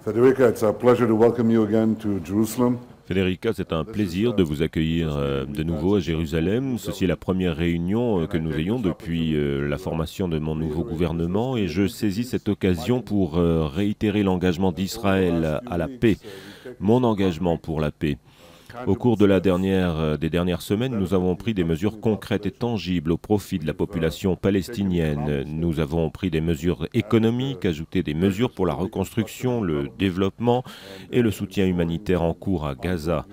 Federica, it's a pleasure to welcome you again to Jerusalem. Federica, c'est un plaisir de vous accueillir de nouveau à Jérusalem. Ceci est la première réunion que nous ayons depuis la formation de mon nouveau gouvernement et je saisis cette occasion pour réitérer l'engagement d'Israël à la paix, mon engagement pour la paix. Au cours des dernières semaines, nous avons pris des mesures concrètes et tangibles au profit de la population palestinienne. Nous avons pris des mesures économiques, ajouté des mesures pour la reconstruction, le développement et le soutien humanitaire en cours à Gaza.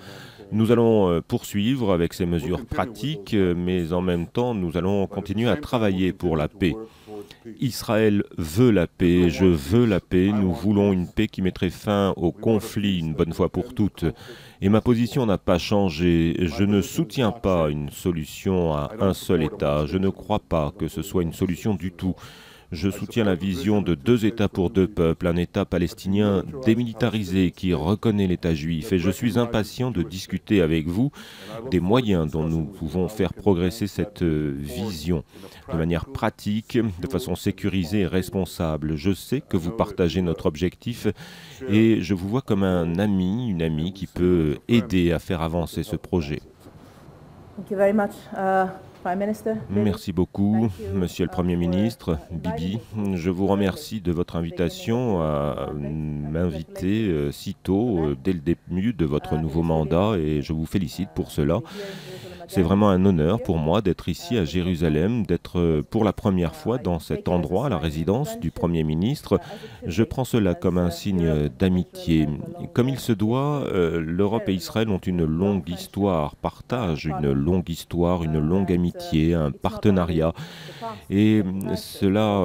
Nous allons poursuivre avec ces mesures pratiques, mais en même temps, nous allons continuer à travailler pour la paix. Israël veut la paix, je veux la paix, nous voulons une paix qui mettrait fin au conflit une bonne fois pour toutes. Et ma position n'a pas changé. Je ne soutiens pas une solution à un seul État. Je ne crois pas que ce soit une solution du tout. Je soutiens la vision de deux États pour deux peuples, un État palestinien démilitarisé qui reconnaît l'État juif. Et je suis impatient de discuter avec vous des moyens dont nous pouvons faire progresser cette vision de manière pratique, de façon sécurisée et responsable. Je sais que vous partagez notre objectif et je vous vois comme un ami, une amie qui peut aider à faire avancer ce projet. Merci beaucoup, Monsieur le Premier ministre, Bibi. Je vous remercie de votre invitation à m'inviter si tôt, dès le début de votre nouveau mandat, et je vous félicite pour cela. C'est vraiment un honneur pour moi d'être ici à Jérusalem, d'être pour la première fois dans cet endroit, la résidence du Premier ministre. Je prends cela comme un signe d'amitié. Comme il se doit, l'Europe et Israël ont une longue histoire, partagent une longue histoire, une longue amitié, un partenariat. Et cela,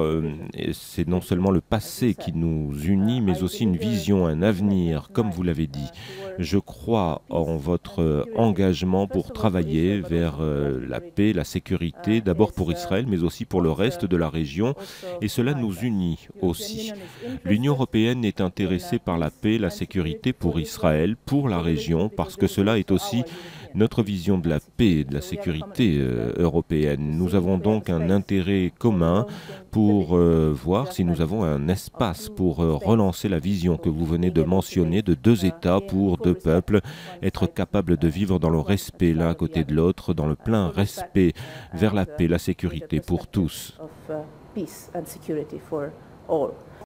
c'est non seulement le passé qui nous unit, mais aussi une vision, un avenir, comme vous l'avez dit. Je crois en votre engagement pour travailler vers la paix, la sécurité, d'abord pour Israël, mais aussi pour le reste de la région. Et cela nous unit aussi. L'Union européenne est intéressée par la paix, la sécurité pour Israël, pour la région, parce que cela est aussi notre vision de la paix et de la sécurité européenne. Nous avons donc un intérêt commun pour voir si nous avons un espace pour relancer la vision que vous venez de mentionner de deux États pour deux peuples, être capables de vivre dans le respect l'un à côté de l'autre, dans le plein respect vers la paix, la sécurité pour tous.